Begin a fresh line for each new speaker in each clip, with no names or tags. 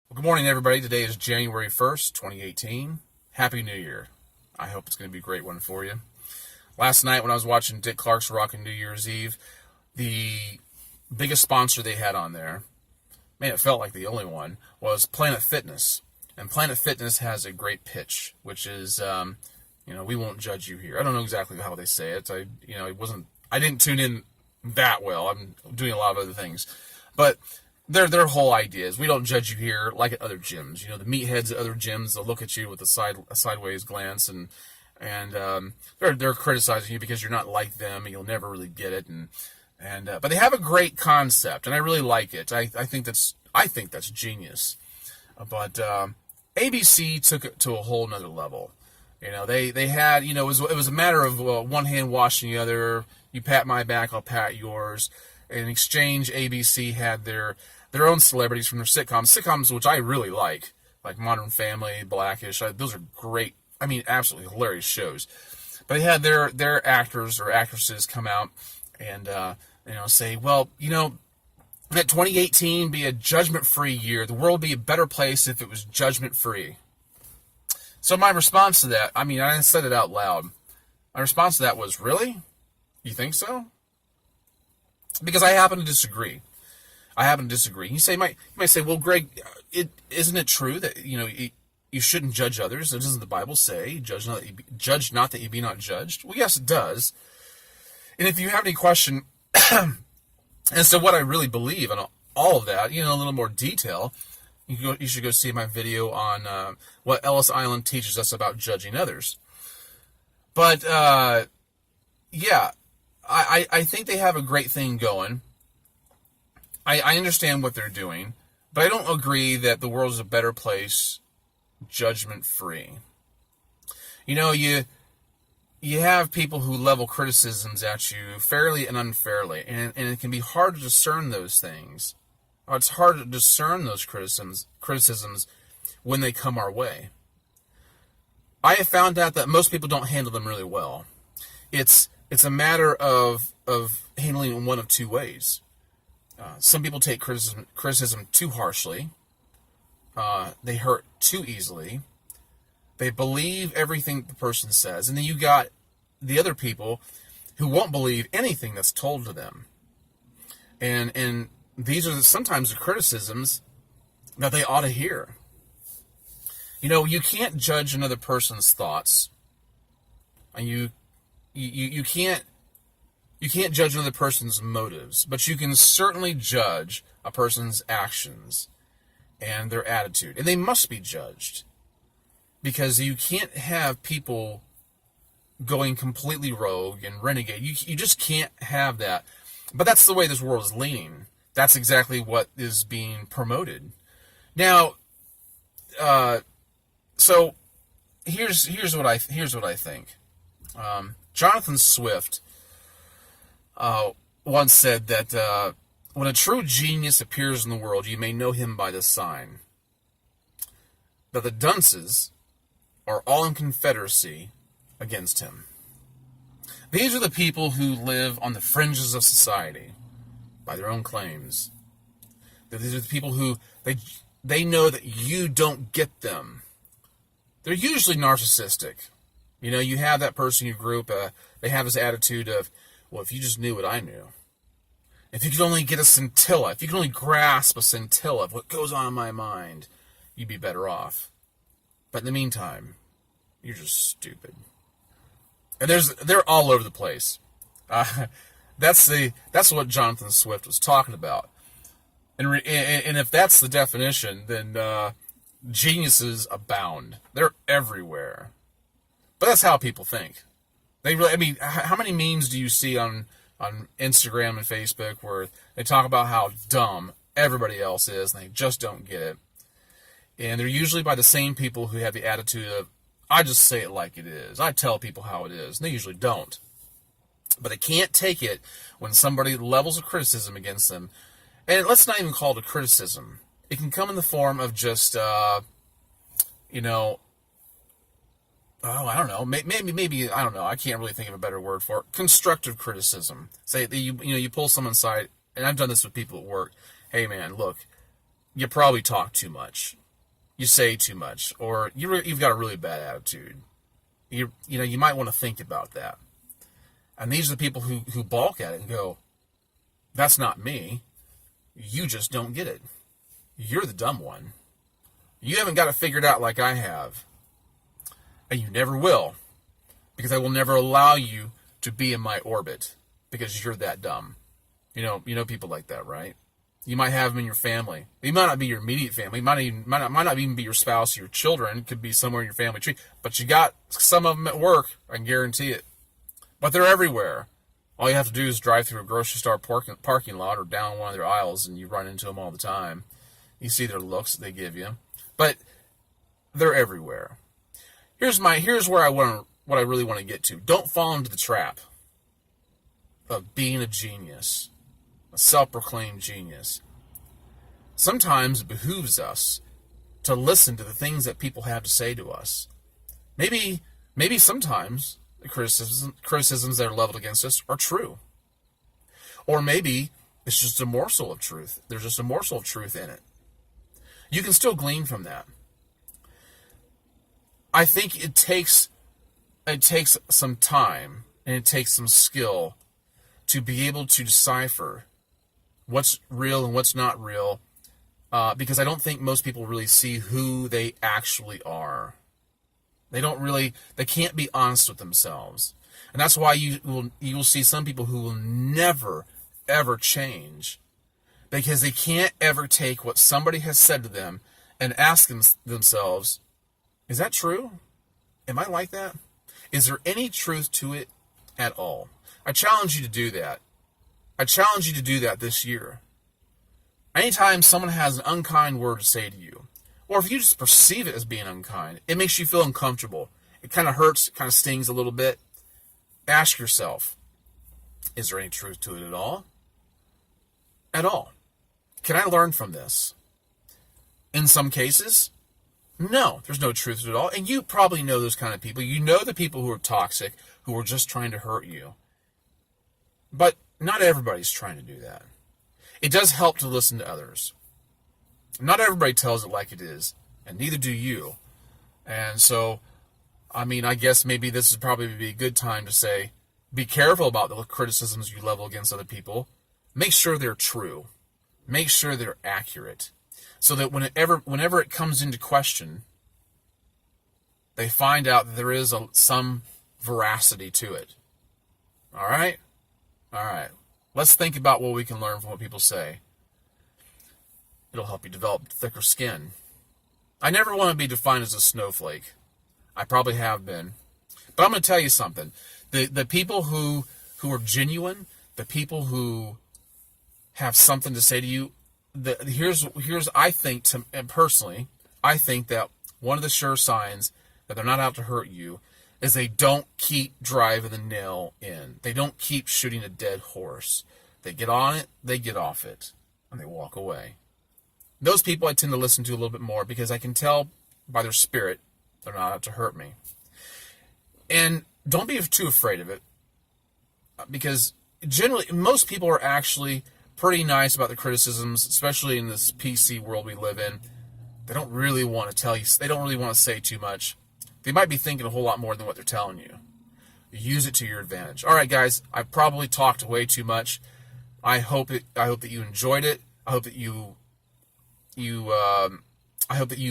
Well, good morning, everybody. Today is January 1st, 2018. Happy New Year. I hope it's going to be a great one for you. Last night when I was watching Dick Clark's Rockin' New Year's Eve, the biggest sponsor they had on there, man, it felt like the only one, was Planet Fitness. And Planet Fitness has a great pitch, which is, we won't judge you here. I don't know exactly how they say it. I didn't tune in that well. I'm doing a lot of other things. But their whole idea is we don't judge you here like at other gyms. The meatheads at other gyms, they'll look at you with a sideways glance, and they're criticizing you because you're not like them and you'll never really get it. But they have a great concept, and I really like it. I think that's genius. But ABC took it to a whole nother level. They had, it was a matter of one hand washing the other. You pat my back, I'll pat yours. In exchange, ABC had their own celebrities from their sitcoms, which I really like Modern Family, Blackish. Those are great, absolutely hilarious shows. But they had their actors or actresses come out and say, well, let 2018 be a judgment-free year. The world would be a better place if it was judgment-free. So my response to that, I didn't say it out loud. My response to that was, really? You think so? Because I happen to disagree. You might say, well, Greg, isn't it true that you shouldn't judge others? Doesn't the Bible say, judge not that you be not judged? Well, yes, it does. And if you have any question as to what I really believe and all of that, a little more detail, you should go see my video on what Ellis Island teaches us about judging others. But yeah. I think they have a great thing going. I understand what they're doing, but I don't agree that the world is a better place judgment-free. You have people who level criticisms at you fairly and unfairly, and it can be hard to discern those things. It's hard to discern those criticisms when they come our way. I have found out that most people don't handle them really well. It's a matter of handling in one of two ways. Some people take criticism too harshly. They hurt too easily. They believe everything the person says. And then you got the other people who won't believe anything that's told to them. And these are sometimes the criticisms that they ought to hear. You can't judge another person's thoughts. And you can't judge another person's motives, but you can certainly judge a person's actions and their attitude. And they must be judged, because you can't have people going completely rogue and renegade. You just can't have that. But that's the way this world is leaning. That's exactly what is being promoted. Now, so here's what I think. Jonathan Swift once said that when a true genius appears in the world, you may know him by this sign: that the dunces are all in confederacy against him. These are the people who live on the fringes of society, by their own claims. These are the people who they know that you don't get them. They're usually narcissistic. You have that person in your group, they have this attitude of, well, if you just knew what I knew, if you could only get a scintilla, if you could only grasp a scintilla of what goes on in my mind, you'd be better off. But in the meantime, you're just stupid. And they're all over the place. That's what Jonathan Swift was talking about. And if that's the definition, then geniuses abound. They're everywhere. But that's how people think. They really, how many memes do you see on Instagram and Facebook where they talk about how dumb everybody else is and they just don't get it? And they're usually by the same people who have the attitude of, I just say it like it is. I tell people how it is. And they usually don't. But they can't take it when somebody levels a criticism against them. And let's not even call it a criticism. It can come in the form of just, I don't know. Maybe I don't know. I can't really think of a better word for it. Constructive criticism. Say that you pull someone aside, and I've done this with people at work. Hey man, look, you probably talk too much. You say too much, or you've got a really bad attitude. You might want to think about that. And these are the people who balk at it and go, that's not me. You just don't get it. You're the dumb one. You haven't got it figured out like I have. And you never will. Because I will never allow you to be in my orbit. Because you're that dumb. You know people like that, right? You might have them in your family. They might not be your immediate family. It might not even be your spouse or your children. It could be somewhere in your family tree. But you got some of them at work. I can guarantee it. But they're everywhere. All you have to do is drive through a grocery store parking lot or down one of their aisles, and you run into them all the time. You see their looks that they give you. But they're everywhere. Here's where what I really want to get to. Don't fall into the trap of being a genius. A self-proclaimed genius. Sometimes it behooves us to listen to the things that people have to say to us. Maybe sometimes the criticisms that are leveled against us are true. Or maybe it's just a morsel of truth. There's just a morsel of truth in it. You can still glean from that. I think it takes some time and it takes some skill to be able to decipher what's real and what's not real, because I don't think most people really see who they actually are. They can't be honest with themselves. And that's why you will see some people who will never, ever change, because they can't ever take what somebody has said to them and ask themselves, is that true? Am I like that? Is there any truth to it at all? I challenge you to do that. I challenge you to do that this year. Anytime someone has an unkind word to say to you, or if you just perceive it as being unkind, it makes you feel uncomfortable. It kind of hurts, it kind of stings a little bit. Ask yourself, is there any truth to it at all? At all. Can I learn from this? In some cases, no, there's no truth to it at all. And you probably know those kind of people. You know the people who are toxic, who are just trying to hurt you. But not everybody's trying to do that. It does help to listen to others. Not everybody tells it like it is, and neither do you. And so, I guess maybe this would probably be a good time to say, be careful about the criticisms you level against other people. Make sure they're true. Make sure they're accurate. So that whenever it comes into question, they find out that there is some veracity to it. All right? All right. Let's think about what we can learn from what people say. It'll help you develop thicker skin. I never want to be defined as a snowflake. I probably have been. But I'm going to tell you something. The people who are genuine, the people who have something to say to you, I think that one of the sure signs that they're not out to hurt you is they don't keep driving the nail in. They don't keep shooting a dead horse. They get on it, they get off it, and they walk away. Those people I tend to listen to a little bit more because I can tell by their spirit they're not out to hurt me. And don't be too afraid of it, because generally most people are actually pretty nice about the criticisms, especially in this PC world we live in. They don't really want to tell you, they don't really want to say too much. They might be thinking a whole lot more than what they're telling you. Use it to your advantage. All right, guys, I've probably talked way too much. I hope that you enjoyed it. I hope that you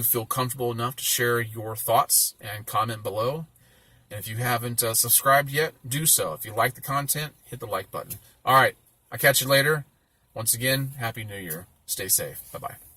feel comfortable enough to share your thoughts and comment below. And if you haven't subscribed yet, do so. If you like the content, hit the like button. All right, I'll catch you later. Once again, Happy New Year. Stay safe. Bye-bye.